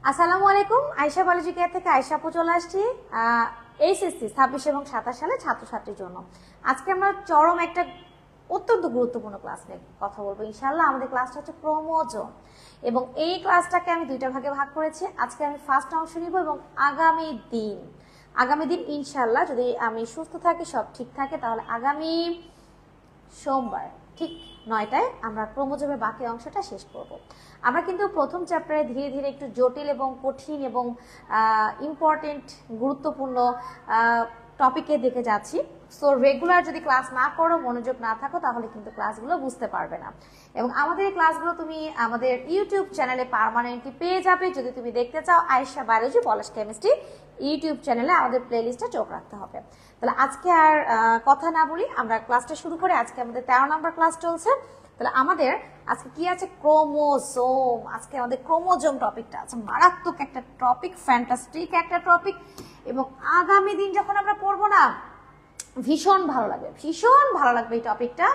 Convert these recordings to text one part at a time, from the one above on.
আসসালামু আলাইকুম। Ayesha biology care থেকে আয়শা আপু চলে আসছি এইচএসসি 26 এবং 27 সালে ছাত্রছাত্রীর জন্য। আজকে আমরা চরম একটা অত্যন্ত গুরুত্বপূর্ণ ক্লাস নিয়ে কথা বলবো ইনশাআল্লাহ। আমাদের ক্লাসটা হচ্ছে ক্রোমোজোম এবং এই ক্লাসটাকে আমি দুইটা ভাগে ভাগ করেছি। আজকে আমি ফার্স্ট অংশ নিব এবং আগামী দিন ইনশাআল্লাহ যদি আমি সুস্থ থাকি, সব ঠিক থাকে, তাহলে আগামী সোমবার ঠিক 9টায় আমরা ক্রোমোজোমের বাকি অংশটা শেষ করব। আমরা কিন্তু প্রথম চ্যাপ্টারে ধীরে ধীরে একটু জটিল এবং কঠিন এবং ইম্পর্টেন্ট গুরুত্বপূর্ণ টপিকে দেখে যাচ্ছি। সো রেগুলার যদি ক্লাস না করো, মনোযোগ না থাকো, তাহলে কিন্তু ক্লাসগুলো বুঝতে পারবে না। এবং আমাদের এই ক্লাসগুলো তুমি আমাদের ইউটিউব চ্যানেলে পার্মানেন্টলি পেয়ে যাবে। যদি তুমি দেখতে চাও আয়েশা বায়োলজি পলাশ কেমিস্ট্রি ইউটিউব চ্যানেলে আমাদের প্লেলিস্টে চোখ রাখতে হবে। তাহলে আজকে আর কথা না বলি, আমরা ক্লাসটা শুরু করে। আজকে আমাদের 13 নম্বর ক্লাস চলছে। তাহলে আমাদের আজকে কি আছে? ক্রোমোজোম। আজকে আমাদের ক্রোমোজোম টপিকটা আছে, মারাত্মক একটা টপিক, ফ্যান্টাস্টিক একটা টপিক। এবং আগামী দিন যখন আমরা পড়বো না, ভীষণ ভালো লাগবে এই টপিকটা।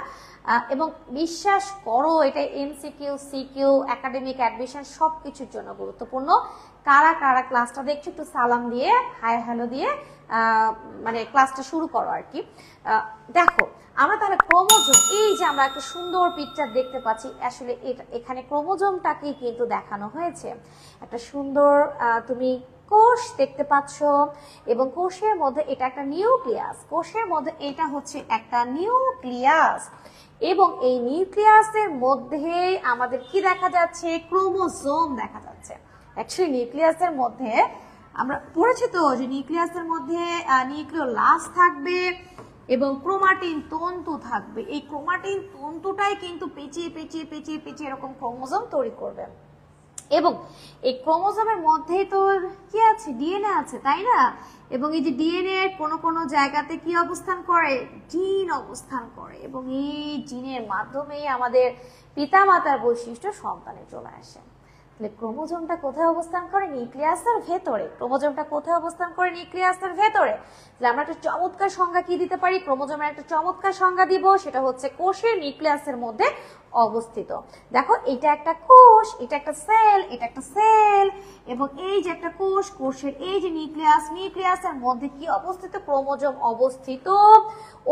এবং বিশ্বাস করো, এটা এমসিকিউ, সিকিউ, একাডেমিক অ্যাডমিশন সব কিছুর জন্য গুরুত্বপূর্ণ। কারা কারা ক্লাসটা দেখছো একটু সালাম দিয়ে, হাই হ্যালো দিয়ে মানে ক্লাসটা শুরু করো আর কি। দেখো আমরা তাহলে ক্রোমোজোম, এই যে আমরা একটা সুন্দর পিকচার দেখতে পাচ্ছি, আসলে এখানে ক্রোমোজোমটাকেই কিন্তু দেখানো হয়েছে। একটা সুন্দর তুমি কোষ দেখতে পাচ্ছ এবং কোষের মধ্যে এটা একটা নিউক্লিয়াস, কোষের মধ্যে এটা হচ্ছে একটা নিউক্লিয়াস এবং এই নিউক্লিয়াসের মধ্যে আমাদের কি দেখা যাচ্ছে? ক্রোমোজোম দেখা যাচ্ছে। অ্যাকচুয়ালি নিউক্লিয়াসের মধ্যে আমরা পড়েছি তো যে নিউক্লিয়াসের মধ্যে নিউক্লিওলাস থাকবে এবং ক্রোমাটিন তন্তু থাকবে। এই ক্রোমাটিন তন্তুটাই কিন্তু পেঁচিয়ে পেঁচিয়ে পেঁচিয়ে পেঁচিয়ে এরকম ক্রোমোজোম তৈরি করবে। এবং এই ক্রোমোজোমের মধ্যেই তো কি আছে? ডিএনএ আছে, তাই না? এবং এই যে ডিএনএ কোনো কোনো জায়গাতে কি অবস্থান করে? জিন অবস্থান করে এবং এই জিনের মাধ্যমেই আমাদের পিতামাতার বৈশিষ্ট্য সন্তানে চলে আসে। তাহলে ক্রোমোজোমটা কোথায় অবস্থান করে? নিউক্লিয়াসের ভেতরে। ক্রোমোজোমটা কোথায় অবস্থান করে? নিউক্লিয়াসের ভেতরে। তাহলে আমরা একটা চমৎকার সংজ্ঞা কি দিতে পারি? ক্রোমোজোমের একটা চমৎকার সংজ্ঞা দিব, সেটা হচ্ছে কোষের নিউক্লিয়াসের মধ্যে অবস্থিত। দেখো এটা একটা কোষ, এটা একটা সেল, এটা একটা সেল এবং এই যে একটা কোষ, কোষের এই যে নিউক্লিয়াস, নিউক্লিয়াসের মধ্যে কি অবস্থিত? ক্রোমোজোম অবস্থিত,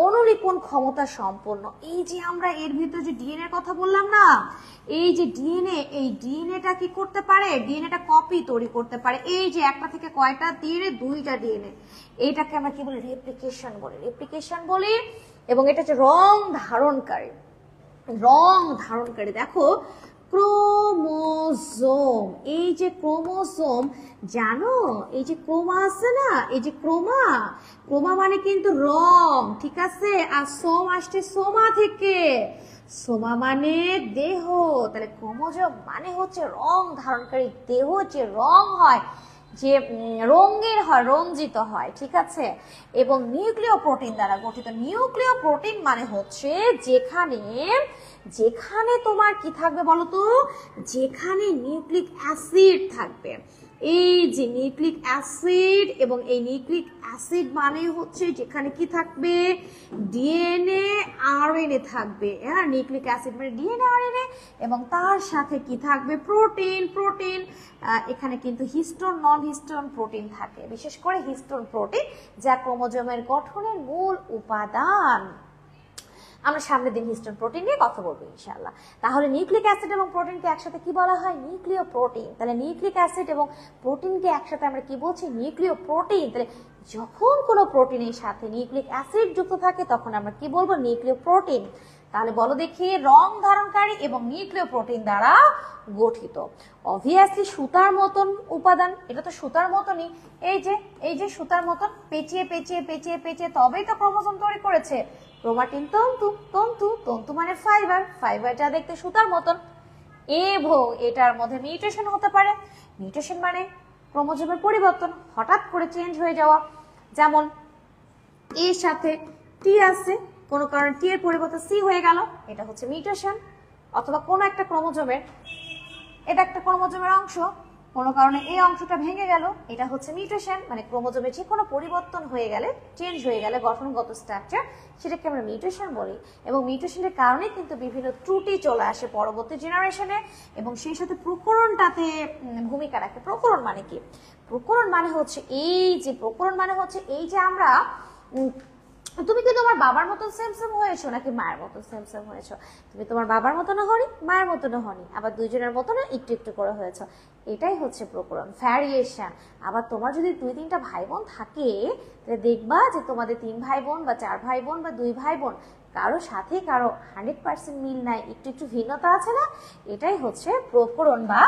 অনুলিপন ক্ষমতা সম্পন্ন। এই যে আমরা এর ভিতরে যে ডিএনএ কথা বললাম না, এই যে ডিএনএ, এই ডিএনএটা কি করতে পারে? ডিএনএটা কপি তৈরি করতে পারে। এই যে একটা থেকে কয়টা ডিএনএ? 2টা ডিএনএ। এইটাকে আমরা কি বলি? রেপ্লিকেশন বলি। এবং এটা হচ্ছে রং ধারণকারী। দেখো ক্রোমোজোম, এই যে ক্রোমোজোম, জানো এই যে ক্রোমা আছে না, এই যে ক্রোমা মানে কিন্তু রং, ঠিক আছে? আর সোম আসছে সোমা থেকে, সোমা মানে দেহ। তাহলে ক্রোমোজোম মানে হচ্ছে রং ধারণকারী দেহ, যে রং হয়, যে রঙের হয়, রঞ্জিত হয়, ঠিক আছে? এবং নিউক্লিয় প্রোটিন দ্বারা গঠিত। নিউক্লিয় প্রোটিন মানে হচ্ছে যেখানে তোমার কি থাকবে বলো তো? যেখানে নিউক্লিক অ্যাসিড থাকবে। এই যে নিউক্লিক অ্যাসিড, এবং এই নিউক্লিক অ্যাসিড মানে হচ্ছে যেখানে কি থাকবে? ডিএনএ আরএনএ থাকবে। হ্যাঁ, নিউক্লিক অ্যাসিড মানে ডিএনএ আরএনএ এবং তার সাথে কি থাকবে? প্রোটিন। এখানে কিন্তু হিস্টোন, নন হিস্টোন প্রোটিন থাকে, বিশেষ করে হিস্টোন প্রোটিন, যা ক্রোমোজোমের গঠনের মূল উপাদান। আমরা সামনের দিন হিস্টোন প্রোটিন নিয়ে কথা বলবো ইনশাআল্লাহ। তাহলে নিউক্লিক অ্যাসিড এবং প্রোটিনকে একসাথে কি বলা হয়? নিউক্লিয় প্রোটিন। তাহলে নিউক্লিক অ্যাসিড এবং প্রোটিনকে একসাথে আমরা কি বলছি? নিউক্লিয় প্রোটিন। তাহলে যখন কোনো প্রোটিনের সাথে নিউক্লিক অ্যাসিড যুক্ত থাকে তখন আমরা কি বলবো? নিউক্লিয় প্রোটিন। তাহলে বলো দেখি, রং ধারণকারী এবং নিউক্লিয় প্রোটিন দ্বারা গঠিত। অবভিয়াসলি সুতার মতন উপাদান, এটা তো সুতার মতনই। এই যে সুতার মতন পেঁচিয়ে পেঁচিয়ে পেঁচিয়ে পেঁচিয়ে তবেই তো ক্রোমোজোম তৈরি করেছে। ক্রোমাটিন তন্তু মানে ফাইবার যা দেখতে সুতার মতন। এবং এটার মধ্যে মিউটেশন হতে পারে। মিউটেশন মানে ক্রোমোজোমের পরিবর্তন, হঠাৎ করে চেঞ্জ হয়ে যাওয়া। যেমন এর সাথে টি আছে, কোনো কারণে টি এর পরিবর্তে সি হয়ে গেল, এটা হচ্ছে মিউটেশন। অথবা কোনো একটা ক্রোমোজোমের, এটা একটা ক্রোমোজোমের অংশ, কোনো কারণে এই অংশটা ভেঙে গেল, এটা হচ্ছে মিউটেশন, মানে ক্রোমোজোমে যে কোনো পরিবর্তন হয়ে গেলে, চেঞ্জ হয়ে গেলে গঠনগত স্ট্রাকচার, সেটাকে আমরা মিউটেশন বলি। এবং মিউটেশনের কারণে কিন্তু বিভিন্ন ত্রুটি চলে আসে পরবর্তী জেনারেশনে, এবং সেই সাথে প্রকরণটাতে ভূমিকা রাখে। প্রকরণ মানে কি? প্রকরণ মানে হচ্ছে এই যে আমরা তুমি কি তোমার বাবার মতন সেম সেম হয়েছো নাকি মায়ের মতন সেম সেম হয়েছো? তুমি তোমার বাবার মতনও হনি, মায়ের মতনও হনি, আবার দুইজনের মতনও একটু একটু করে হয়েছো। এটাই হচ্ছে প্রকরণ, ভ্যারিয়েশন। আবার তোমার যদি 2-3টা ভাই বোন থাকে, তাহলে দেখবা যে তোমাদের 3 ভাই বোন বা 4 ভাই বোন বা 2 ভাই বোন কারো সাথে কারো 100% মিল নাই, একটু একটু ভিন্নতা আছে না? এটাই হচ্ছে প্রকরণ বা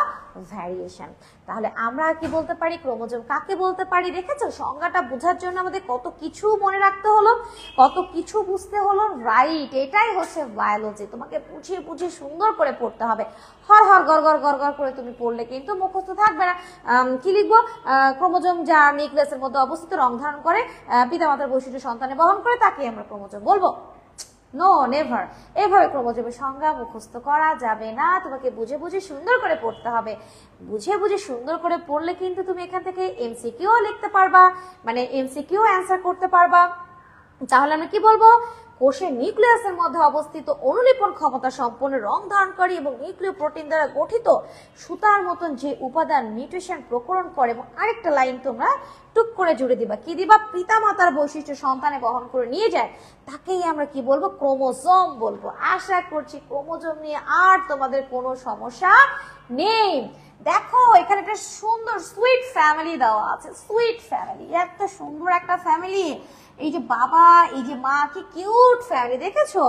ভ্যারিয়েশন। তাহলে আমরা কি বলতে পারি, ক্রোমোজোম কাকে বলতে পারি? দেখেছো, সংজ্ঞাটা বোঝার জন্য আমাদের কত কিছু মনে রাখতে হলো, কত কিছু বুঝতে হলো। রাইট, এটাই হচ্ছে বায়োলজি। তোমাকে বুঝিয়ে বুঝিয়ে সুন্দর করে পড়তে হবে। হর হর গড় গড় গড় গড় করে তুমি পড়লে কিন্তু মুখস্থ থাকবে না। কি লিখবো? ক্রোমোজোম যা নিউক্লিয়াসের মধ্যে অবস্থিত, রং ধারণ করে, পিতামাতার বৈশিষ্ট্য সন্তানে বহন করে, তাকে আমরা ক্রোমোজোম বলবো। No, never. এভাবে ক্রোমোজোমের সংজ্ঞা মুখস্থ করা যাবে না, তোমাকে বুঝে বুঝে সুন্দর করে পড়তে হবে। বুঝে বুঝে সুন্দর করে পড়লে কিন্তু তুমি এখান থেকে এমসিকিউ লিখতে পারবা, মানে এমসিকিউ অ্যান্সার করতে পারবা। তাহলে আমরা কি বলবো? কোষের নিউক্লিয়াসের মধ্যে অবস্থিত অনুলিপন ক্ষমতা সম্পন্ন রং ধারণকারী এবং নিউক্লিয় প্রোটিন দ্বারা গঠিত সুতার মতন যে উপাদান মিউটেশন প্রকরণ করে। এবং আরেকটা লাইন তোমরা টুক করে জুড়ে দিবা, কি দিবা? পিতামাতার বৈশিষ্ট্য সন্তানে বহন করে নিয়ে যায়, তাকেই আমরা কি বলবো? ক্রোমোজোম বলবো। আশা করছি ক্রোমোজোম নিয়ে আর তোমাদের কোনো সমস্যা নেই। দেখো এখানে একটা সুন্দর সুইট ফ্যামিলি দেওয়া আছে, সুইট ফ্যামিলি, এত সুন্দর একটা ফ্যামিলি। এই যে বাবা, এই যে মা, কি কিউট ফ্যামিলি, দেখেছো?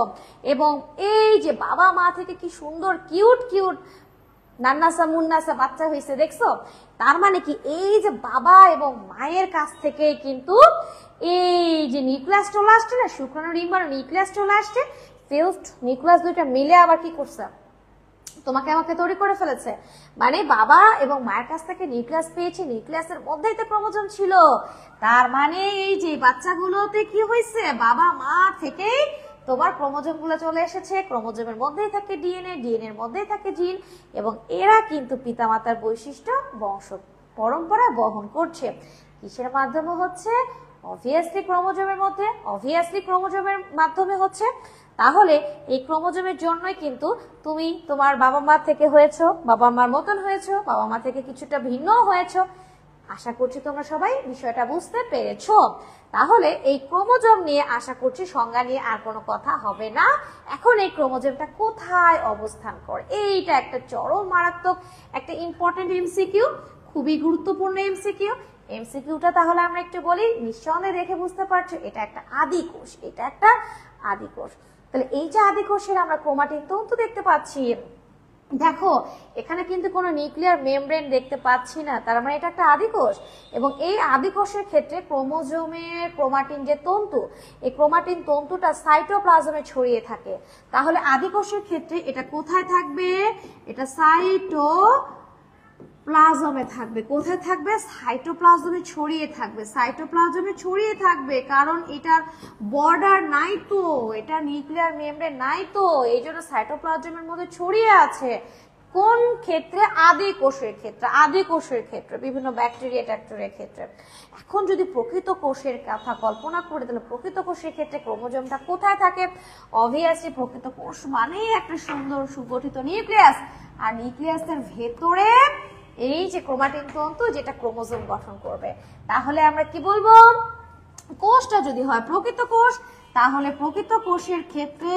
এবং এই যে বাবা মা থেকে কি সুন্দর কিউট কিউট নান্নাসা মুন্নাসা বাচ্চা হয়েছে, দেখছো? তার মানে কি, এই যে বাবা এবং মায়ের কাছ থেকে কিন্তু এই যে নিউক্লিয়াস চলে আসছে না, শুক্রাণু ডিম্বাণু নিউক্লিয়াস চলে আসছে, ফিউজড নিউক্লিয়াস দুইটা মিলে আবার কি করছে? তোমাকে আমাকে তৈরি করে ফেলেছে। মানে বাবা এবং মায়ের কাছ থেকে নিউক্লিয়াস পেয়েছে, নিউক্লিয়াসের মধ্যেই তো ক্রোমোজোম ছিল। তার মানে এই যে বাচ্চাগুলোতে কি হয়েছে, বাবা মা থেকেই তোমার ক্রোমোজোম গুলো চলে এসেছে। ক্রোমোজোমের মধ্যেই থাকে ডিএনএ, ডিএনএ এর মধ্যেই থাকে জিন, এবং এরা কিন্তু পিতামাতার বৈশিষ্ট্য বংশ পরম্পরা বহন করছে। কিসের মাধ্যমে হচ্ছে? অবভিয়াসলি ক্রোমোজোমের মধ্যে, অবভিয়াসলি ক্রোমোজোমের মাধ্যমে হচ্ছে। তাহলে এই ক্রোমোজোমের জন্যই কিন্তু তুমি তোমার বাবা মা থেকে হয়েছো, বাবা মার মতন হয়েছো, বাবা মা থেকে কিছুটা ভিন্ন হয়েছো। আশা করছি তোমরা সবাই বিষয়টা বুঝতে পেরেছো। তাহলে এই ক্রোমোজোম নিয়ে আশা করছি সংজ্ঞা নিয়ে আর কোনো কথা হবে না। এখন এই ক্রোমোজোমটা কোথায় অবস্থান করে, এইটা একটা চরম মারাত্মক একটা ইম্পর্টেন্ট এমসিকিউ, খুবই গুরুত্বপূর্ণ এমসিকিউ। এমসিকিউটা তাহলে আমরা একটু বলি, নিঃসন্দেহে দেখে বুঝতে পারছো এটা একটা আদি কোষ, এটা একটা আদি কোষ। তাহলে এই যে আদি কোষের আমরা ক্রোমাটিন তন্তু দেখতে পাচ্ছি, দেখো এখানে কিন্তু কোনো নিউক্লিয়ার মেমব্রেন দেখতে পাচ্ছি না, তার মানে এটা একটা আদি কোষ। এবং এই আদি কোষের ক্ষেত্রে ক্রোমোজোমের ক্রোমাটিন যে তন্তু, এই ক্রোমাটিন তন্তুটা সাইটোপ্লাজমে ছড়িয়ে থাকে। তাহলে আদি কোষের ক্ষেত্রে এটা কোথায় থাকবে? এটা সাইটোপ্লাজমে থাকবে। কোথায় থাকবে? সাইটোপ্লাজমে ছড়িয়ে থাকবে, সাইটোপ্লাজমে ছড়িয়ে থাকবে, কারণ এটার বর্ডার নাই তো, এটা নিউক্লিয়ার মেমব্রেন নাই তো, এই জন্য সাইটোপ্লাজমের মধ্যে ছড়িয়ে আছে। কোন ক্ষেত্রে? আদি কোষের ক্ষেত্রে, আদি কোষের ক্ষেত্রে, বিভিন্ন ব্যাকটেরিয়া ট্যাকটেরিয়ার ক্ষেত্রে। এখন যদি প্রকৃত কোষের কথা কল্পনা করে, তাহলে প্রকৃত কোষের ক্ষেত্রে ক্রোমোজোমটা কোথায় থাকে? অবভিয়াসলি প্রকৃত কোষ মানেই একটা সুন্দর সুগঠিত নিউক্লিয়াস, আর নিউক্লিয়াসের ভেতরে এই যে ক্রোমাটিন তন্তু, যেটা ক্রোমোজোম গঠন করবে। তাহলে আমরা কি বলবো? কোষটা যদি হয় প্রকৃত কোষ, তাহলে প্রকৃত কোষের ক্ষেত্রে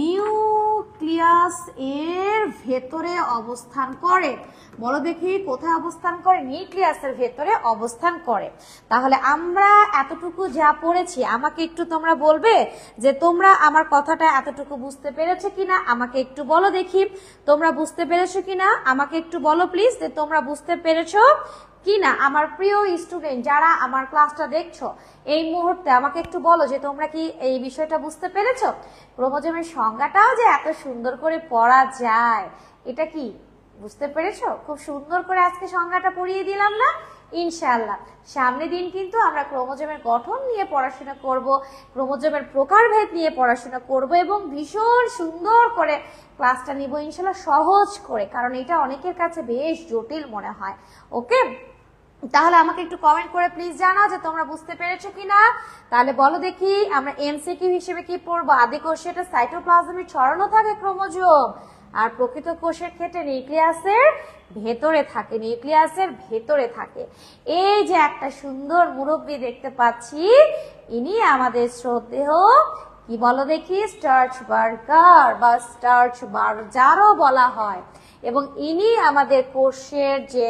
নিউক্লিয়াস এর ভেতরে অবস্থান করে। বলো দেখি কোথায় অবস্থান করে? নিউক্লিয়াসের ভেতরে অবস্থান করে। তাহলে আমরা এতটুকু যা পড়েছি, আমাকে একটু তোমরা বলবে যে তোমরা আমার কথাটা এতটুকু বুঝতে পেরেছো কিনা, আমাকে একটু বলো দেখি তোমরা বুঝতে পেরেছো কিনা, আমাকে একটু বলো প্লিজ যে তোমরা বুঝতে পেরেছো কিনা। আমার প্রিয় স্টুডেন্ট যারা আমার ক্লাসটা দেখছো এই মুহূর্তে, আমাকে একটু বলো যে তোমরা কি এই বিষয়টা বুঝতে পেরেছো? ক্রোমোজোমের সংজ্ঞাটাও যে এত সুন্দর করে পড়া যায়, এটা কি বুঝতে পেরেছো? খুব সুন্দর করে আজকে সংজ্ঞাটা পড়িয়ে দিলাম না? ইনশাআল্লাহ সামনের দিন কিন্তু আমরা ক্রোমোজোমের গঠন নিয়ে পড়াশোনা করব, ক্রোমোজোমের প্রকারভেদ নিয়ে পড়াশোনা করব এবং ভীষণ সুন্দর করে ক্লাসটা নিব ইনশাআল্লাহ, সহজ করে, কারণ এটা অনেকের কাছে বেশ জটিল মনে হয়। ওকে, তাহলে আমাকে একটু কমেন্ট করে প্লিজ জানাও যে তোমরা বুঝতে পেরেছো কিনা। তাহলে বলো দেখি, আমরা এমসিকিউ হিসেবে কি পড়বো? আদি কোষে এটা সাইটোপ্লাজমে ছড়ানো থাকে ক্রোমোজোম, আর প্রকৃত কোষের ক্ষেত্রে নিউক্লিয়াসের ভেতরে থাকে, নিউক্লিয়াসের ভেতরে থাকে। এই যে একটা সুন্দর মুরব্বী দেখতে পাচ্ছি, ইনি আমাদের শ্রদ্ধেয় কি বলো দেখি, স্টার্চ বার্গার বা স্টার্চ বার্জারও বলা হয়, এবং ইনি আমাদের কোষের যে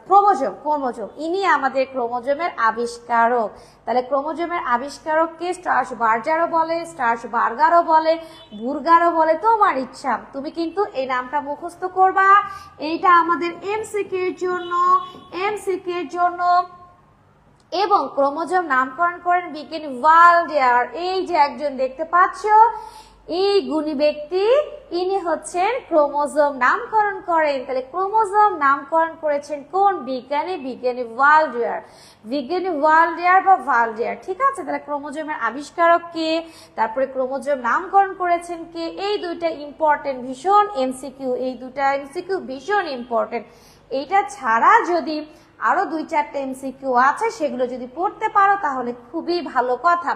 ক্রোমোজোম ইনি আমাদের ক্রোমোজোমের আবিষ্কারক। তাহলে ক্রোমোজোমের আবিষ্কারককে স্টার্চ বার্জারও বলে, স্টার্চ বার্গারও বলে, বুর্গারও বলে, তোমার ইচ্ছা। তুমি কিন্তু এই নামটা মুখস্থ করবা, এইটা আমাদের এমসিকিউ এর জন্য। এবং ক্রোমোজোম নামকরণ করেন বিজ্ঞানী ওয়াল্ডিয়ার। এই যে একজন দেখতে পাচ্ছ, এই গুণী ব্যক্তি, ইনি হচ্ছেন ক্রোমোজোম নামকরণ করেন। তাহলে ক্রোমোজোম নামকরণ করেছেন কোন বিজ্ঞানী? বিজ্ঞানী ওয়াল্ডিয়ার, বিজ্ঞানী ওয়াল্ডিয়ার বা ভাল্ডিয়ার। ঠিক আছে, তাহলে ক্রোমোজোমের আবিষ্কারক কে, তারপরে ক্রোমোজোম নামকরণ করেছেন কে, এই দুইটা ইম্পর্টেন্ট, ভীষণ এমসিকিউ, এই দুইটা এমসিকিউ ভীষণ ইম্পর্টেন্ট। এইটা ছাড়া যদি আরো 2-4টা এমসিকিউ আছে, সেগুলো যদি পড়তে পারো তাহলে খুবই ভালো কথা।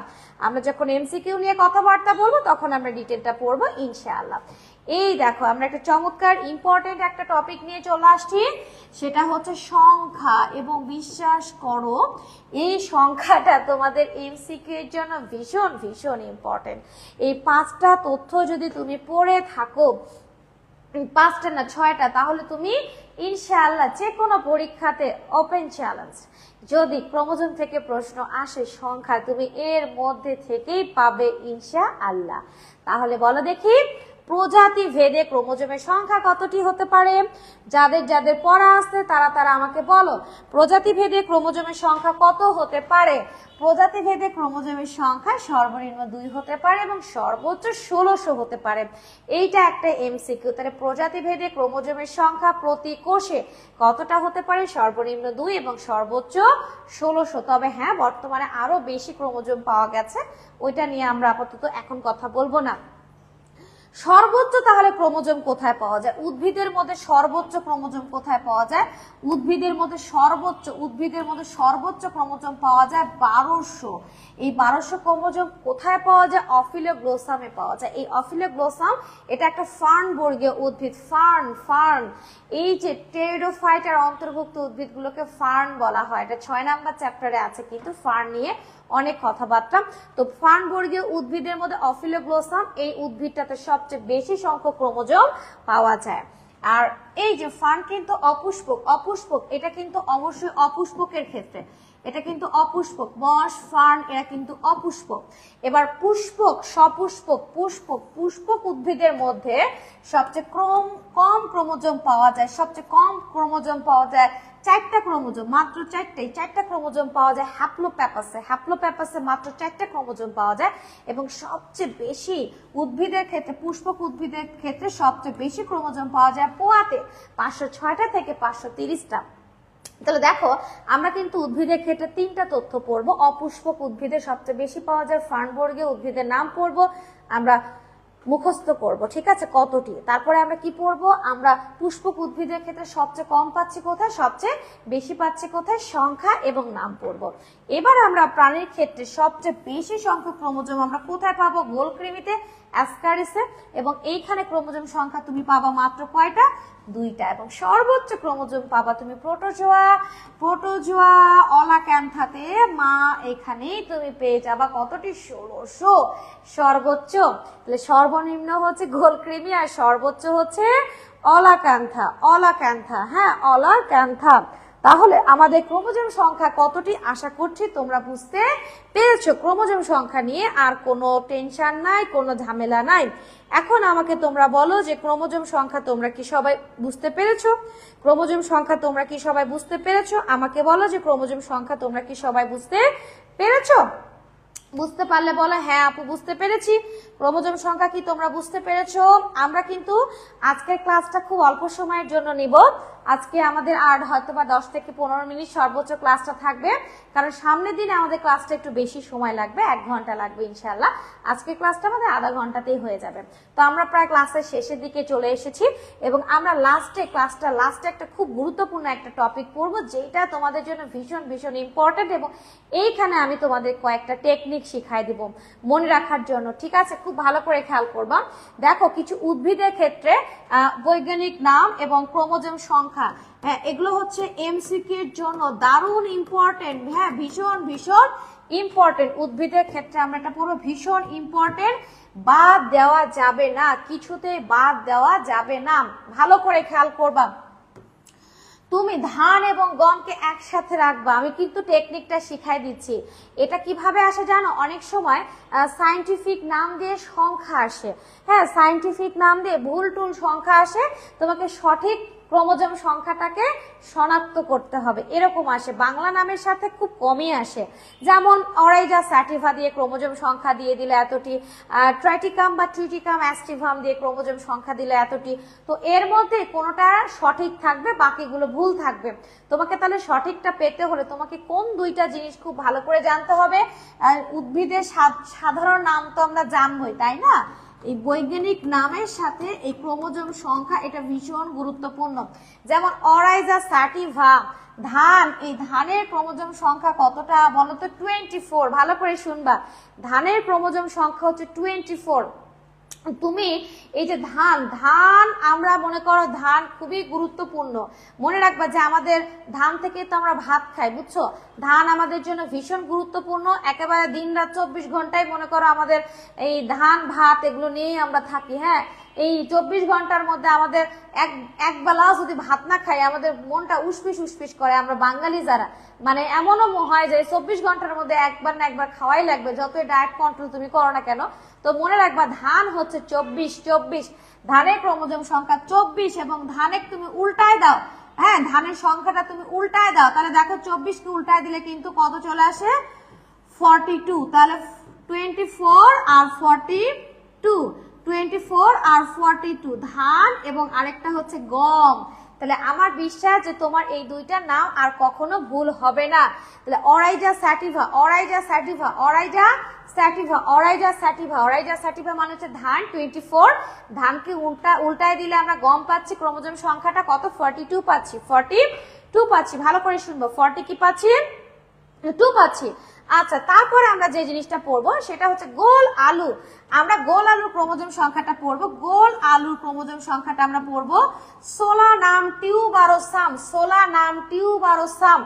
আমরা যখন এমসিকিউ নিয়ে কথাবার্তা বলবো তখন আমরা ডিটেলটা পড়বো ইনশাআল্লাহ। এই দেখো, আমরা একটা চমৎকার ইম্পর্টেন্ট একটা টপিক নিয়ে চলে আসছি, সেটা হচ্ছে সংখ্যা। এবং বিশ্বাস করো, এই সংখ্যাটা তোমাদের এমসিকিউ এর জন্য ভীষণ ভীষণ ইম্পর্টেন্ট। এই 5টা তথ্য যদি তুমি পড়ে থাকো, 5টা না 6টা, তাহলে তুমি ইনশাআল্লাহ যে কোনো পরীক্ষাতে ওপেন চ্যালেঞ্জ, যদি ক্রোমোজোম থেকে প্রশ্ন আসে সংখ্যা, তুমি এর মধ্যে থেকেই পাবে ইনশাআল্লাহ। তাহলে বলো দেখি, প্রজাতি ভেদে ক্রোমোজোমের সংখ্যা কতটি হতে পারে? যাদের যাদের পড়া আছে তারা আমাকে বলো, প্রজাতি ভেদে ক্রোমোজোমের সংখ্যা কত হতে পারে? প্রজাতি ভেদে ক্রোমোজোমের সংখ্যা সর্বনিম্ন 2 হতে পারে এবং সর্বোচ্চ 1600 হতে পারে। এইটা একটা এমসিকিউ। তাহলে প্রজাতি ভেদে ক্রোমোজোমের সংখ্যা প্রতি কোষে কতটা হতে পারে? সর্বনিম্ন 2 এবং সর্বোচ্চ 1600। তবে হ্যাঁ, বর্তমানে আরো বেশি ক্রোমোজোম পাওয়া গেছে, ওইটা নিয়ে আমরা আপাতত এখন কথা বলবো না। সর্বোচ্চ তাহলে ক্রোমোজোম কোথায় পাওয়া যায়? উদ্ভিদের মধ্যে সর্বোচ্চ ক্রোমোজোম কোথায় পাওয়া যায়? উদ্ভিদের মধ্যে সর্বোচ্চ ক্রোমোজোম পাওয়া যায় 1200। এই 1200 ক্রোমোজোম কোথায় পাওয়া যায়? অফিলোগ্লোসামে পাওয়া যায়। এই অফিলোগ্লোসাম এটা একটা ফার্ন বর্গীয় উদ্ভিদ। ফার্ন, এই যে টেরিডোফাইটার অন্তর্ভুক্ত উদ্ভিদগুলোকে ফার্ন বলা হয়। এটা 6 নাম্বার চ্যাপ্টারে আছে কিন্তু ফার্ন নিয়ে অনেক কথাবার্তা। তো ফার্ন বর্গীয় উদ্ভিদের মধ্যে অফিলোগ্লোসাম, এই উদ্ভিদটাতে সবচেয়ে বেশি সংখ্যক ক্রোমোজোম পাওয়া যায়। আর এই যে ফার্ন কিন্তু অপুষ্পক, এটা কিন্তু অবশ্যই অপুষ্পকের ক্ষেত্রে, এটা কিন্তু অপুষ্পক। বস, ফার্ন এরা কিন্তু অপুষ্পক। এবার পুষ্পক, পুষ্পক উদ্ভিদের মধ্যে সবচেয়ে কম ক্রোমোজোম পাওয়া যায়, 4টা ক্রোমোজোম, মাত্র 4টা ক্রোমোজোম পাওয়া যায় হ্যাপ্লোপ্যাপাসে মাত্র 4টা ক্রোমোজোম পাওয়া যায়। এবং সবচেয়ে বেশি উদ্ভিদের ক্ষেত্রে, পুষ্পক উদ্ভিদের ক্ষেত্রে সবচেয়ে বেশি ক্রোমোজোম পাওয়া যায় পোয়াতে, 506টা থেকে 530টা। তাহলে দেখো, আমরা কিন্তু উদ্ভিদের ক্ষেত্রে 3টা তথ্য পড়বো। অপুষ্পক উদ্ভিদের সবচেয়ে বেশি পাওয়া যায়, ফার্নবর্গীয় উদ্ভিদের নাম পড়বো, আমরা মুখস্থ করব, ঠিক আছে, কতটি। তারপরে আমরা কি পড়বো? আমরা পুষ্পক উদ্ভিদের ক্ষেত্রে সবচেয়ে কম পাচ্ছি কোথায়, সবচেয়ে বেশি পাচ্ছি কোথায়, সংখ্যা এবং নাম পড়বো। এবার আমরা প্রাণীর ক্ষেত্রে সবচেয়ে বেশি সংখ্যক ক্রোমোজোম আমরা কোথায় পাবো? গোলকৃমিতে, অ্যাসকারিসে। এবং এইখানে ক্রোমোজোম সংখ্যা তুমি পাবা মাত্র কয়টা? 2টা। এবং সর্বোচ্চ ক্রোমোজোম পাবা তুমি প্রোটোজোয়া অলাক্যান্থাতে, মা এখানেই তুমি পেয়ে যাবা কতটি? 1600 সর্বোচ্চ। তাহলে সর্বনিম্ন হচ্ছে গোলকৃমি আর সর্বোচ্চ হচ্ছে অলাক্যান্থা, হ্যাঁ, অলাক্যান্থা। তাহলে আমাদের ক্রোমোজোম সংখ্যা কতটি আশা করছি তোমরা বুঝতে পেরেছো। ক্রোমোজোম সংখ্যা নিয়ে আর কোনো টেনশন নাই, কোনো ঝামেলা নাই। এখন আমাকে তোমরা বলো যে ক্রোমোজোম সংখ্যা তোমরা কি সবাই বুঝতে পেরেছো? ক্রোমোজোম সংখ্যা তোমরা কি সবাই বুঝতে পেরেছো? আমাকে বলো যে ক্রোমোজোম সংখ্যা তোমরা কি সবাই বুঝতে পেরেছো? বুঝতে পারলে বলো হ্যাঁ আপু বুঝতে পেরেছি। ক্রোমোজোম সংখ্যা কি তোমরা বুঝতে পেরেছো? আমরা কিন্তু আজকের ক্লাসটা খুব অল্প সময়ের জন্য নিব। আজকে আমাদের আর হয়তো বা 10 থেকে 15 মিনিট সর্বোচ্চ ক্লাসটা থাকবে, কারণ সামনের দিনে আমাদের ক্লাসটা একটু বেশি সময় লাগবে, 1 ঘন্টা লাগবে ইনশাআল্লাহ। আজকের ক্লাসটা আমাদের আধা ঘন্টাতেই হয়ে যাবে। তো আমরা প্রায় ক্লাসের শেষের দিকে চলে এসেছি এবং আমরা লাস্টে একটা খুব গুরুত্বপূর্ণ একটা টপিক পড়বো, যেটা তোমাদের জন্য ভীষণ ভীষণ ইম্পর্টেন্ট এবং এইখানে আমি তোমাদের কয়েকটা টেকনিক শিখাই দিব মনে রাখার জন্য, ঠিক আছে? খুব ভালো করে খেয়াল করবা। দেখো, কিছু উদ্ভিদের ক্ষেত্রে বৈজ্ঞানিক নাম এবং ক্রোমোজোম সংখ্যা, হ্যাঁ এগুলো হচ্ছে এমসিকিউ এর জন্য দারুণ ইম্পর্টেন্ট। হ্যাঁ ভীষণ ভীষণ ইম্পর্টেন্ট। উদ্ভিদের ক্ষেত্রে আমরা এটা পুরো ভীষণ ইম্পর্টেন্ট, বাদ দেওয়া যাবে না, কিছুতেই বাদ দেওয়া যাবে না। ভালো করে খেয়াল করবা। তুমি ধান এবং গমকে একসাথে রাখবা, আমি কিন্তু টেকনিকটা শিখাই দিচ্ছি। এটা কিভাবে আসে জানো? অনেক সময় সায়েন্টিফিক নাম দিয়ে সংখ্যা আসে, হ্যাঁ সায়েন্টিফিক নাম দিয়ে ভুল টুল সংখ্যা আসে, তোমাকে সঠিক ক্রোমোজোম সংখ্যাটাকে শনাক্ত করতে হবে, এরকম আসে। বাংলা নামের সাথে খুব কমই আসে, যেমন অরাইজা স্যাটিভা দিয়ে ক্রোমোজোম সংখ্যা দিয়ে দিলে এতটি, ট্রাইটিকাম বা ট্রিটিকাম অ্যাস্টিভাম দিয়ে ক্রোমোজোম সংখ্যা দিলে এতটি। তো এর মধ্যে কোনোটা সঠিক থাকবে, বাকিগুলো ভুল থাকবে। তোমাকে তাহলে সঠিকটা পেতে হলে তোমাকে কোন দুইটা জিনিস খুব ভালো করে জানতে হবে? উদ্ভিদের সাধারণ নাম তো আমরা জানবই, তাই না? এই বৈজ্ঞানিক নামের সাথে এই ক্রোমোজোম সংখ্যা এটা ভীষণ গুরুত্বপূর্ণ। যেমন অরাইজা স্যাটিভা ধান, এই ধানের ক্রোমোজোম সংখ্যা কতটা বলো তো? 24। ভালো করে শুনবা, ধানের ক্রোমোজোম সংখ্যা হচ্ছে 24। তুমি এই যে ধান আমরা মনে করো ধান খুবই গুরুত্বপূর্ণ, মনে রাখবা যে আমাদের ধান থেকে তো আমরা ভাত খাই, বুঝছো? ধান আমাদের জন্য ভীষণ গুরুত্বপূর্ণ, একেবারে দিন রাত 24 ঘন্টায় মনে করো আমাদের এই ধান ভাত এগুলো নিয়েই আমরা থাকি। হ্যাঁ এই 24 ঘন্টার মধ্যে আমাদের এক বেলা যদি ভাত না খাই আমাদের মনটা উসপিস উসপিস করে। আমরা বাঙালি যারা, মানে এমনও হয় যে 24 ঘন্টার মধ্যে একবার না একবার খাওয়াই লাগবে, যতই ডায়েট কন্ট্রোল তুমি করো না কেন। তো মনে রাখবা ধান হচ্ছে 24, ধানের ক্রোমোজোম সংখ্যা 24 এবং ধানের তুমি উল্টায় দাও, হ্যাঁ ধানের সংখ্যাটা তুমি উল্টায় দাও, তাহলে দেখো 24 কে উল্টায় দিলে কিন্তু কত চলে আসে? 42। তাহলে 24 আর 42, 24 আর 42 ধান এবং আরেকটা হচ্ছে গম। তাহলে আমার বিশ্বাস যে তোমার এই দুইটা নাম আর কখনো ভুল হবে না। তাহলে Oryza sativa, Oryza sativa, Oryza sativa, Oryza sativa, Oryza sativa মানে হচ্ছে ধান 24, ধানকে উল্টায় দিলে আমরা গম পাচ্ছি, ক্রোমোজোম সংখ্যাটা কত? 42 পাচ্ছি, 42 পাচ্ছি। ভালো করে শুনবো, 40 কি পাচ্ছি? 2 পাচ্ছি। আচ্ছা, তারপরে আমরা যে জিনিসটা পড়বো সেটা হচ্ছে গোল আলু। আমরা গোল আলুর ক্রোমোজোম সংখ্যাটা পড়বো, গোল আলুর ক্রোমোজোম সংখ্যাটা আমরা পড়বো সোলানাম টিউবারোসাম, সোলানাম টিউবারোসাম।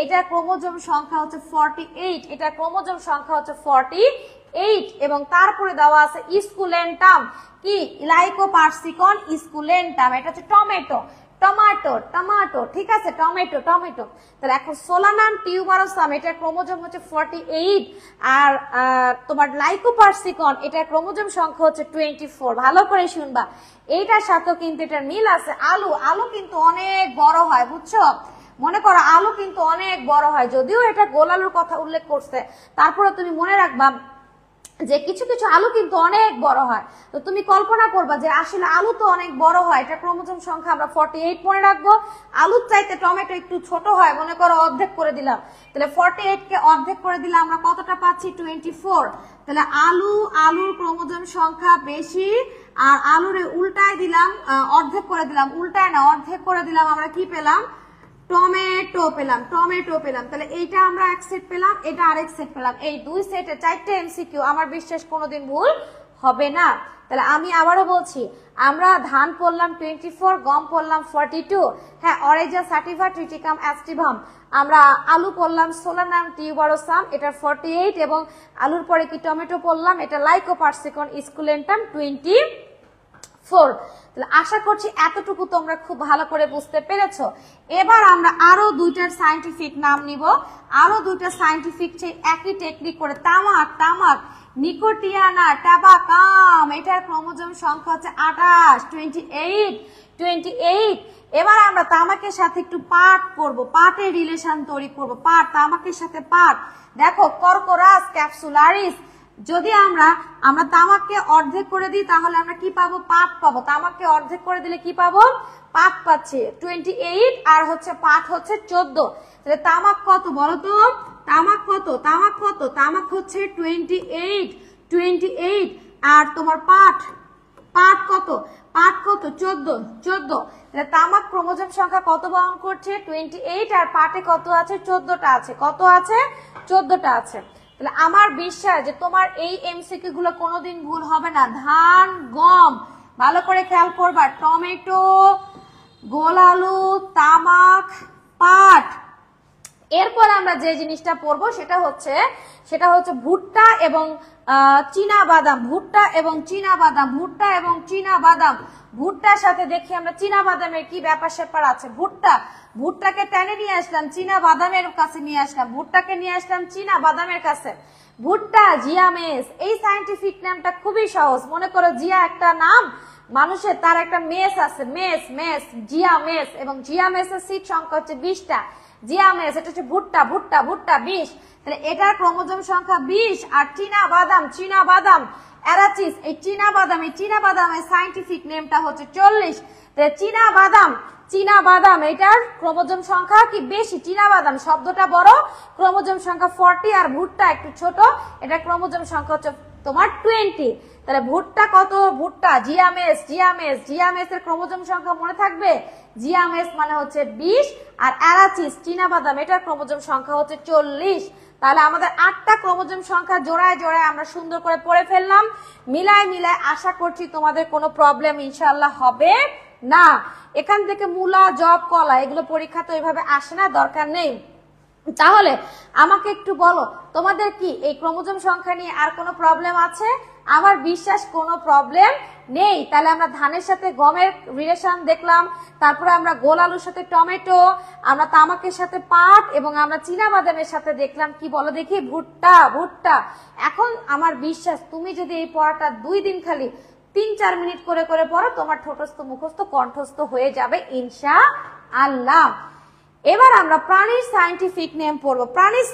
এটা ক্রোমোজোম সংখ্যা হচ্ছে 48, এটা ক্রোমোজোম সংখ্যা হচ্ছে 48 এবং তারপরে দেওয়া আছে স্কুলেন্টাম, কি লাইকোপার্সিকন স্কুলেন্টাম, এটা হচ্ছে টমেটো, টমেটো, টমেটো, ঠিক আছে? Tomato, tomato. তাহলে এখন সোলানাম টিউবারোসাম এটার ক্রোমোজোম হচ্ছে 48 আর তোমার লাইকোপার্সিকন এটার ক্রোমোজোম সংখ্যা হচ্ছে 24। ভালো করে শুনবা, এইটার সাথেও কিন্তু এটার মিল আছে। আলু কিন্তু অনেক বড় হয়, বুঝছো? মনে করো আলু কিন্তু অনেক বড় হয়, যদিও এটা গোল আলুর কথা উল্লেখ করছে, তারপরে তুমি মনে রাখবা যে কিছু কিছু আলু কিন্তু অনেক বড় হয়। তো তুমি কল্পনা করবা যে আসলে আলু তো অনেক বড় হয়, এটা ক্রোমোজোম সংখ্যা আমরা 48 মনে রাখবো। আলুর চাইতে টমেটো একটু ছোট হয়, মনে করো অর্ধেক করে দিলাম, তাহলে 48 কে অর্ধেক করে দিলে আমরা কতটা পাচ্ছি? 24। তাহলে আলুর ক্রোমোজোম সংখ্যা বেশি, আর আলুরে উল্টায় দিলাম, অর্ধেক করে দিলাম, উল্টায় না অর্ধেক করে দিলাম, আমরা কি পেলাম? টমেটো পেলাম, টমেটো পেলাম। তাহলে এইটা আমরা এক সেট পেলাম, এটা আরেক সেট পেলাম। এই দুই সেটে 4টে এমসিকিউ, আমার বিশ্বাস কোনোদিন ভুল হবে না। তাহলে আমি আবারও বলছি, আমরা ধান পড়লাম 24, গম পড়লাম 42, হ্যাঁ অরাইজা স্যাটিভা ট্রিটিকাম অ্যাস্টিভাম। আমরা আলু পড়লাম সোলানাম টিউবারোসাম, এটা 48 এবং আলুর পরে কি টমেটো পড়লাম, এটা লাইকোপার্সিকন স্কুলেন্টাম 24। তাহলে আশা করছি এতটুকু তোমরা খুব ভালো করে বুঝতে পেরেছো। এবার আমরা আরো দুইটার সায়েন্টিফিক নাম নিব, আরো দুইটা সায়েন্টিফিক একই টেকনিক করে। তামাক, তামাক নিকোটিয়ানা ট্যাবাকাম, এটার ক্রোমোজোম সংখ্যা হচ্ছে 28, 28। এবার আমরা তামাকের সাথে একটু পাট করব, পাটের রিলেশন তৈরি করব, পাট, তামাকের সাথে পাট। দেখো কর্কোরাস ক্যাপসুলারিস, যদি আমরা তামাককে অর্ধেক করে দিই তাহলে আমরা কি পাবো? পাট পাবো। তামাককে অর্ধেক করে দিলে কি পাবো? পাট পাচ্ছি 28, আর হচ্ছে পাট হচ্ছে 14। তাহলে তামাক কত বলো তো? তামাক কত? তামাক হচ্ছে 28, আর তোমার পাট কত? পাট কত? 14। তাহলে তামাক ক্রোমোজোম সংখ্যা কত বহন করছে? 28, আর পাটে কত আছে? 14টা আছে। কত আছে? 14টা আছে। তাহলে আমার বিশ্বাস যে তোমার এই এমসিকিউ গুলো কোনোদিন ভুল হবে না। ধান, গম, ভালো করে খেয়াল করবা, টমেটো, গোল আলু, তামাক, পাট। এরপর আমরা যে জিনিসটা পড়বো সেটা হচ্ছে ভুট্টা এবং চীনা বাদাম। ভুট্টার সাথে দেখি আমরা চীনা বাদামের কি ব্যাপার স্যাপার আছে। ভুট্টাকে টেনে নিয়ে আসলাম চীনা বাদামের কাছে, ভুট্টাকে নিয়ে আসলাম চীনা বাদামের কাছে। ভুট্টা, জিয়ামেস, এই সায়েন্টিফিক নামটা খুবই সহজ। মনে করো জিয়া একটা নাম মানুষের, তার একটা মেস আছে, মেস, জিয়ামেস, এবং জিয়ামেসের সিট সংখ্যা হচ্ছে 20টা। জিয়ামেস, এটা হচ্ছে ভুট্টা 20। তাহলে এটার ক্রোমোজোম সংখ্যা 20। আর চীনা বাদাম অ্যারাচিস, এই চীনা বাদামের সায়েন্টিফিক নেমটা হচ্ছে 40। তাহলে চীনা বাদাম এটার ক্রোমোজোম সংখ্যা কি বেশি? চীনা বাদাম শব্দটা বড়, ক্রোমোজোম সংখ্যা 40, আর ভুট্টা একটু ছোট, এটা ক্রোমোজোম সংখ্যা হচ্ছে তোমার 20। তাহলে ভুট্টা কত? ভুট্টা, জিয়ামেস এর ক্রোমোজোম সংখ্যা মনে থাকবে? জিয়ামেস মানে হচ্ছে 20, আর অ্যারাচিস চীনা বাদাম এটার ক্রোমোজোম সংখ্যা হচ্ছে 40। তাহলে আমাদের 8টা ক্রোমোজোম সংখ্যা জোড়ায় আমরা সুন্দর করে পড়ে ফেললাম। মিলায় আশা করছি তোমাদের কোনো প্রবলেম ইনশাআল্লাহ হবে না। এখান থেকে মূলা, জব, কলা এগুলো পরীক্ষা তো এইভাবে আসে না, দরকার নেই। তাহলে আমাকে একটু বলো, তোমাদের কি এই ক্রোমোজোম সংখ্যা নিয়ে আর কোনো প্রবলেম আছে? আমার বিশ্বাস কোনো প্রবলেম নেই। তাহলে আমরা ধানের সাথে গমের রিলেশন দেখলাম, তারপরে আমরা গোল আলুর সাথে টমেটো, আমরা তামাকের সাথে পাট, এবং আমরা চীনা বাদামের সাথে দেখলাম কি বলো দেখি? ভুট্টা। এখন আমার বিশ্বাস তুমি যদি এই পড়াটা 2 দিন খালি 3-4 মিনিট করে পড়ো, তোমার ঠোঁটস্থ, মুখস্থ, কণ্ঠস্থ হয়ে যাবে ইনশাআল্লাহ। এবার আমরা প্রাণীর সায়েন্টিফিক নেম পড়বো। প্রাণীর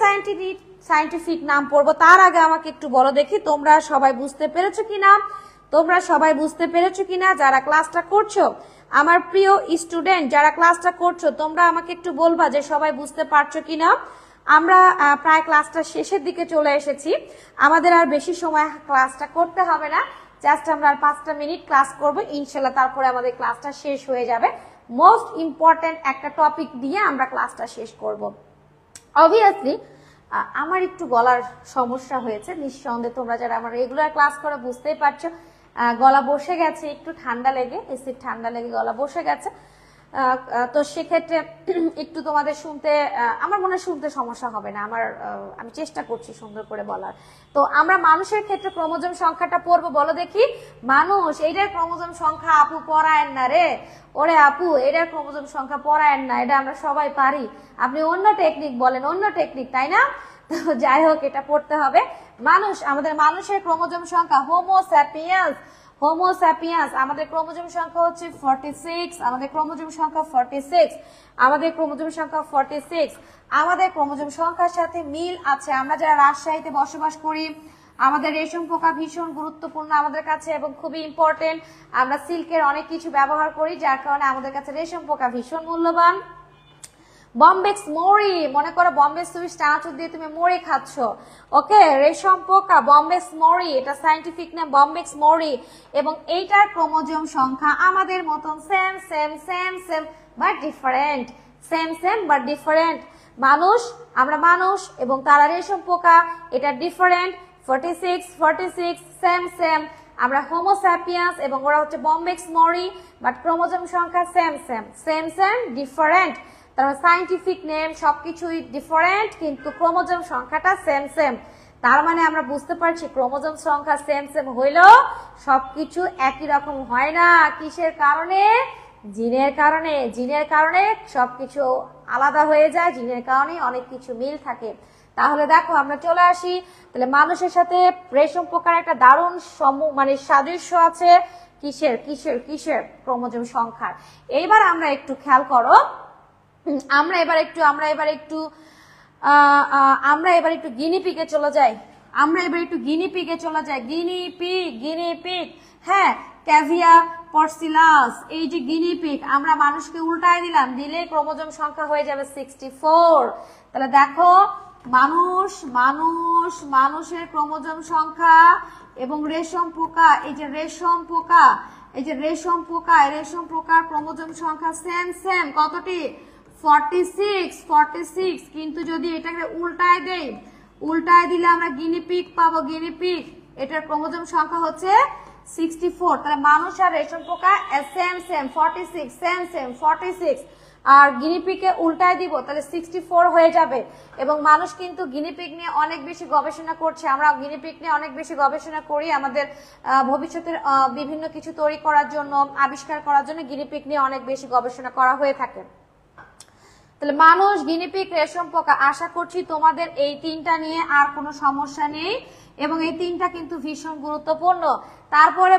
সায়েন্টিফিক নাম পড়বো, তার আগে আমাকে একটু বলো দেখি তোমরা সবাই বুঝতে পেরেছো কিনা? যারা ক্লাসটা করছো, আমার প্রিয় স্টুডেন্ট যারা ক্লাসটা করছো, তোমরা আমাকে একটু বলবা যে সবাই বুঝতে পারছো কিনা। আমরা প্রায় ক্লাসটা শেষের দিকে চলে এসেছি, আমাদের আর বেশি সময় ক্লাসটা করতে হবে না, জাস্ট আমরা আর 5টা মিনিট ক্লাস করবো ইনশাল্লাহ, তারপরে আমাদের ক্লাসটা শেষ হয়ে যাবে। মোস্ট ইম্পর্টেন্ট একটা টপিক দিয়ে আমরা ক্লাসটা শেষ করব। অবভিয়াসলি আমার একটু গলার সমস্যা হয়েছে, নিঃসন্দেহে তোমরা যারা আমার রেগুলার ক্লাস করে বুঝতেই পারছো, গলা বসে গেছে, একটু ঠান্ডা লেগে, এসিড ঠান্ডা লেগে গলা বসে গেছে। তো সেক্ষেত্রে একটু তোমাদের শুনতে, আমার মনে হয় শুনতে সমস্যা হবে না, আমি চেষ্টা করছি সুন্দর করে বলার। তো আমরা মানুষের ক্ষেত্রে ক্রোমোজোম সংখ্যাটা পড়বো, বলো দেখি। মানুষ, এইটার ক্রোমোজোম সংখ্যা আপু পড়ায়েন না রে, ওরে আপু এটার ক্রোমোজোম সংখ্যা পড়ায়েন না, এটা আমরা সবাই পারি, আপনি অন্য টেকনিক বলেন, অন্য টেকনিক, তাই না? তো যাই হোক, এটা পড়তে হবে। মানুষ, আমাদের মানুষের ক্রোমোজোম সংখ্যা হোমোস্যাপিয়েন্স, আমাদের ক্রোমোজোম সংখ্যা হচ্ছে 46, আমাদের ক্রোমোজোম সংখ্যার সাথে মিল আছে। আমরা যারা রাজশাহীতে বসবাস করি, আমাদের রেশম পোকা ভীষণ গুরুত্বপূর্ণ আমাদের কাছে এবং খুবই ইম্পর্টেন্ট। আমরা সিল্কের অনেক কিছু ব্যবহার করি, যার কারণে আমাদের কাছে রেশম পোকা ভীষণ মূল্যবান। বম্বেক্স মরি, মনে করো বম্বে সুইচ চানাচুর দিয়ে তুমি মরি খাচ্ছ, ওকে, রেশম পোকা বম্বেক্স মরি, এটা সায়েন্টিফিক নাম বম্বেক্স মরি, এবং এইটার ক্রোমোজোম সংখ্যা আমাদের মতন সেম বাট ডিফারেন্ট। আমরা মানুষ এবং তারা রেশম পোকা, এটা ডিফারেন্ট, 46 সেম। আমরা হোমোস্যাপিয়েন্স এবং ওরা হচ্ছে বম্বেক্স মরি, বাট ক্রোমোজোম সংখ্যা সেম ডিফারেন্ট। তারপর সায়েন্টিফিক নেম সবকিছুই ডিফারেন্ট, কিন্তু ক্রোমোজোম সংখ্যাটা সেম। তার মানে আমরা বুঝতে পারছি ক্রোমোজোম সংখ্যা সেম হইলেও সবকিছু একই রকম হয় না। কিসের কারণে? জিনের কারণে সবকিছু আলাদা হয়ে যায়, জিনের কারণে অনেক কিছু মিল থাকে। তাহলে দেখো আমরা চলে আসি, তাহলে মানুষের সাথে রেশম পোকার একটা দারুণ মানে সাদৃশ্য আছে কিসের কিসের কিসের ক্রোমোজোম সংখ্যার। এইবার আমরা একটু খেয়াল করো, আমরা এবার একটু গিনিপিগে চলে যাই। গিনিপিগ, হ্যাঁ, ক্যাভিয়া পরসিলাস, এই যে গিনিপিগ, আমরা মানুষকে উল্টায় দিলাম, দিলে ক্রোমোজোম সংখ্যা হয়ে যাবে 64। তাহলে দেখো মানুষের ক্রোমোজোম সংখ্যা এবং রেশম পোকা, এই যে রেশম পোকার ক্রোমোজোম সংখ্যা সেম কতটি? 46। কিন্তু যদি এটাকে উল্টায় দিলে আমরা গিনিপিগ পাবো, এটার ক্রোমোজোম সংখ্যা হচ্ছে 64। তাহলে মানুষ আর রেশম পোকা সেম 46, সেম 46, আর গিনিপিগকে উল্টায় দিব তাহলে 64 হয়ে যাবে। এবং মানুষ কিন্তু গিনিপিগ নিয়ে অনেক বেশি গবেষণা করছে, আমরা গিনিপিগ নিয়ে অনেক বেশি গবেষণা করি আমাদের ভবিষ্যতের বিভিন্ন কিছু তৈরি করার জন্য, আবিষ্কার করার জন্য গিনিপিগ নিয়ে অনেক বেশি গবেষণা করা হয়ে থাকে। তাহলে মানুষ, গিনিপিগ, রেশম পোকা, আশা করছি তোমাদের এই তিনটা নিয়ে আর কোনো সমস্যা নেই এবং এই তিনটা কিন্তু ভীষণ গুরুত্বপূর্ণ। তারপরে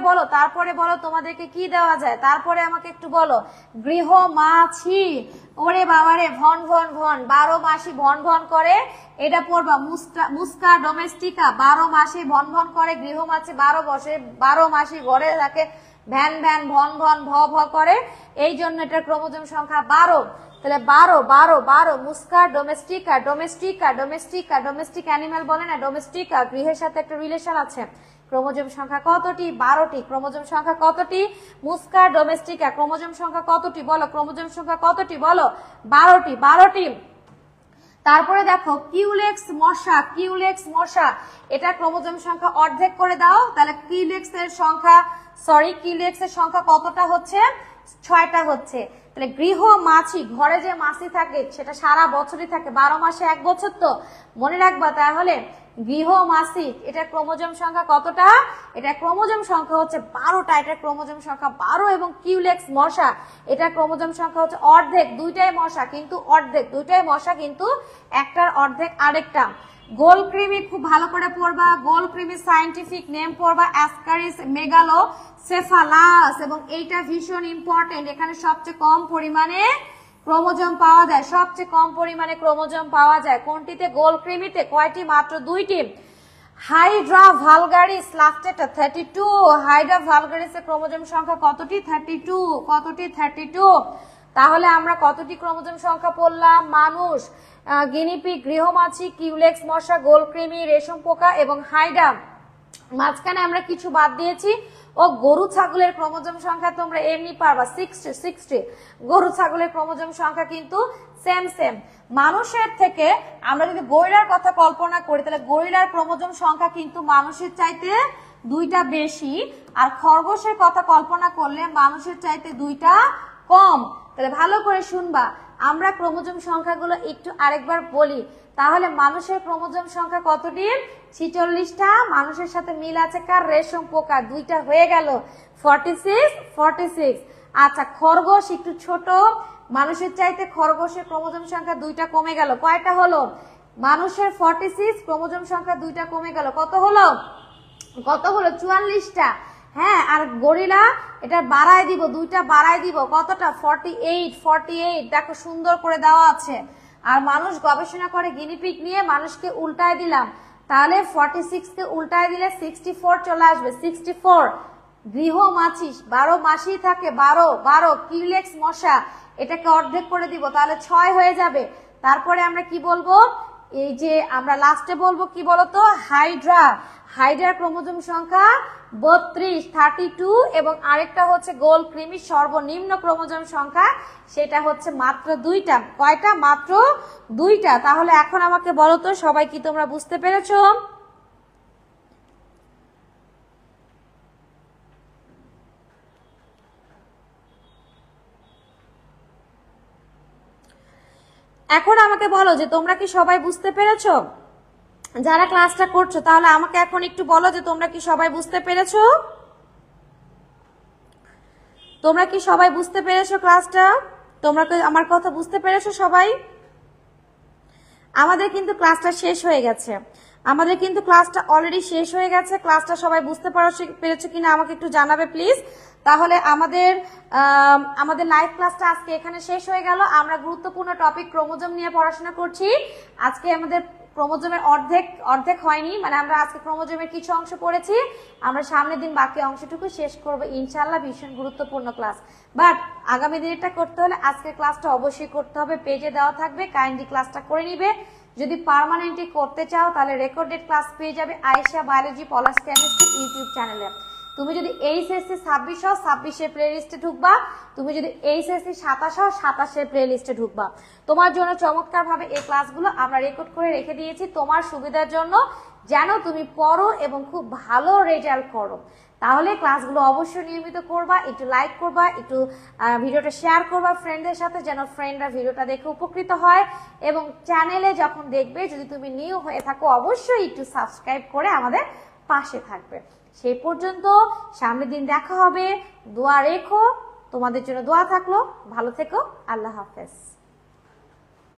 বলো তোমাদেরকে কি দেওয়া যায়, তারপরে আমাকে একটু বলো। গৃহমাছি, ওরে বাবারে, ভন 12 মাসি ভন করে, এটা পড়বা। মুস্কা ডোমেস্টিকা, 12 মাসি ভন করে, গৃহমাছি 12 মাসি ঘরে থাকে, ভ্যান ভন ভ করে, এই জন্য এটার ক্রোমোজোম সংখ্যা 12। তাহলে 12 মুস্কা ডোমেস্টিক অ্যানিমাল বলে না, ডোমেস্টিকা, গৃহের সাথে একটা রিলেশন আছে। ক্রোমোজোম সংখ্যা কতটি? 12টি। ক্রোমোজোম সংখ্যা কতটি? মুস্কা ডোমেস্টিকা, ক্রোমোজোম সংখ্যা কতটি বলো? ক্রোমোজোম সংখ্যা কতটি বলো? 12টি। তারপরে দেখো কিউলেক্স মশা, এটা ক্রোমোজোম সংখ্যা অর্ধেক করে দাও, তাহলে কিউলেক্স এর সংখ্যা কতটা হচ্ছে? 6টা হচ্ছে। তাহলে গৃহমাছি, ঘরে যে মাছি থাকে সেটা সারা বছরই থাকে, 12 মাসে 1 বছর, তো মনে রাখবা। তাহলে গৃহমাছি, এটা ক্রোমোজোম সংখ্যা কতটা? এটা ক্রোমোজোম সংখ্যা হচ্ছে 12টা, এটা ক্রোমোজোম সংখ্যা 12। এবং কিউলেক্স মশা, এটা ক্রোমোজোম সংখ্যা হচ্ছে অর্ধেক, দুইটাই মশা কিন্তু একটার অর্ধেক আরেকটা। গোলকৃমি খুব ভালো করে পড়বা, গোলকৃমি সায়েন্টিফিক নেম পড়বা, অ্যাসকারিস মেগালোসেফালাস, এবং এইটা ভীষণ ইম্পর্টেন্ট। এখানে সবচেয়ে কম পরিমাণে ক্রোমোজোম পাওয়া যায়, কোনটিতে? গোলকৃমিতে। কয়টি? মাত্র 2টি। হাইড্রা ভালগারিস, লাস্টেটা 32, হাইড্রা ভালগারিসের ক্রোমোজোম সংখ্যা কতটি? 32। তাহলে আমরা কতটি ক্রোমোজোম সংখ্যা পড়লাম? মানুষ, গিনিপিগ, গৃহমাছি, কিউলেক্স মশা, গোলকৃমি, রেশম পোকা এবং হাইড্রা। মাঝখানে আমরা কিছু বাদ দিয়েছি। ও গরু ছাগলের ক্রোমোজোম সংখ্যা তোমরা এমনি পারবা, 60। গরু ছাগলের ক্রোমোজোম সংখ্যা কিন্তু সেম। মানুষের থেকে আমরা যদি গরিলার কথা কল্পনা করি, তাহলে গরিলার ক্রোমোজোম সংখ্যা কিন্তু মানুষের চাইতে 2টা বেশি, আর খরগোশের কথা কল্পনা করলে মানুষের চাইতে 2টা কম। তাহলে ভালো করে শুনবা, আমরা ক্রোমোজোম সংখ্যাগুলো একটু আরেকবার বলি। তাহলে মানুষের ক্রোমোজোম সংখ্যা কতটি? 46টা। মানুষের সাথে মিল আছে কার? রেশম পোকা, 2টা হয়ে গেল, 46। আচ্ছা, খরগোশ একটু ছোট, মানুষের চাইতে খরগোশের ক্রোমোজোম সংখ্যা 2টা কমে গেল, কয়টা হলো? মানুষের 46, ক্রোমোজোম সংখ্যা 2টা কমে গেল, কত হলো? 44টা। হ্যাঁ, আর গরিলা এটা বাড়ায় দিব, 2টা বাড়ায় দিব, কতটা? 48। দেখো সুন্দর করে দেওয়া আছে। আর মানুষ গবেষণা করে গিনিপিগ নিয়ে, মানুষকে উল্টায় দিলাম, তাহলে 46 কে উল্টায় দিলে 64 চলে আসবে, 64। গৃহমাছি, 12 মাসি থাকে, 12। কিউলেক্স মশা, এটাকে অর্ধেক করে দিব, তাহলে 6 হয়ে যাবে। তারপরে আমরা কি বলবো? এই যে আমরা লাস্টে বলবো কি বলতো? হাইড্রার ক্রোমোজোম সংখ্যা 32 এবং আরেকটা হচ্ছে গোলকৃমির সর্বনিম্ন ক্রোমোজোম সংখ্যা, সেটা হচ্ছে মাত্র 2টা। কয়টা? মাত্র 2টা। তাহলে এখন আমাকে বলো তো সবাই, কি তোমরা বুঝতে পেরেছো? এখন আমাকে বলো যে তোমরা কি সবাই বুঝতে পেরেছো? যারা ক্লাসটা করছো, তাহলে আমাকে এখন একটু বলো যে তোমরা কি সবাই বুঝতে পেরেছো? তোমরা কি সবাই বুঝতে পেরেছো ক্লাসটা? তোমরা কি আমার কথা বুঝতে পেরেছো সবাই? আমাদের কিন্তু ক্লাসটা শেষ হয়ে গেছে, আমাদের কিন্তু ক্লাসটা অলরেডি শেষ হয়ে গেছে। ক্লাসটা সবাই বুঝতে পেরেছো কিনা আমাকে একটু জানাবে প্লিজ। তাহলে আমাদের লাইভ ক্লাসটা আজকে এখানে শেষ হয়ে গেল। আমরা গুরুত্বপূর্ণ টপিক ক্রোমোজোম নিয়ে পড়াশোনা করছি। আজকে আমাদের ক্রোমোজোমের অর্ধেক হয়নি, মানে আমরা আজকে ক্রোমোজোমের কিছু অংশ পড়েছি। আমরা সামনের দিন বাকি অংশটুকু শেষ করব ইনশাআল্লাহ। ভীষণ গুরুত্বপূর্ণ ক্লাস, বাট আগামী দিনটা করতে হলে আজকের ক্লাসটা অবশ্যই করতে হবে। পেজে দেওয়া থাকবে, কাইন্ডলি ক্লাসটা করে নিবে। যদি পার্মানেন্টলি করতে চাও তাহলে রেকর্ডেড ক্লাস পেয়ে যাবে আয়েশা বায়োলজি পলাশ কেমিস্ট্রি ইউটিউব চ্যানেলে। তুমি যদি এইচএসসি 26 প্লে লিস্টে ঢুকবা, তুমি যদি এইচএসসি 27 প্লে লিস্টে ঢুকবা। তোমার জন্য চমৎকার ভাবে এই ক্লাসগুলো আমরা রেকর্ড করে রেখে দিয়েছি তোমার সুবিধার জন্য, যেন তুমি পড়ো এবং খুব ভালো রেজাল্ট করো। তাহলে ক্লাসগুলো অবশ্যই নিয়মিত করবা, একটু লাইক করবা, একটু ভিডিওটা শেয়ার করবা ফ্রেন্ডদের সাথে, যেন ফ্রেন্ডরা ভিডিওটা দেখে উপকৃত হয়। এবং চ্যানেলে যখন দেখবে, যদি তুমি নিউ হয়ে থাকো, অবশ্যই একটু সাবস্ক্রাইব করে আমাদের পাশে থাকবে। সেই পর্যন্ত সামনের দিন দেখা হবে। দোয়া রেখো, তোমাদের জন্য দোয়া থাকলো। ভালো থেকো, আল্লাহ হাফেজ।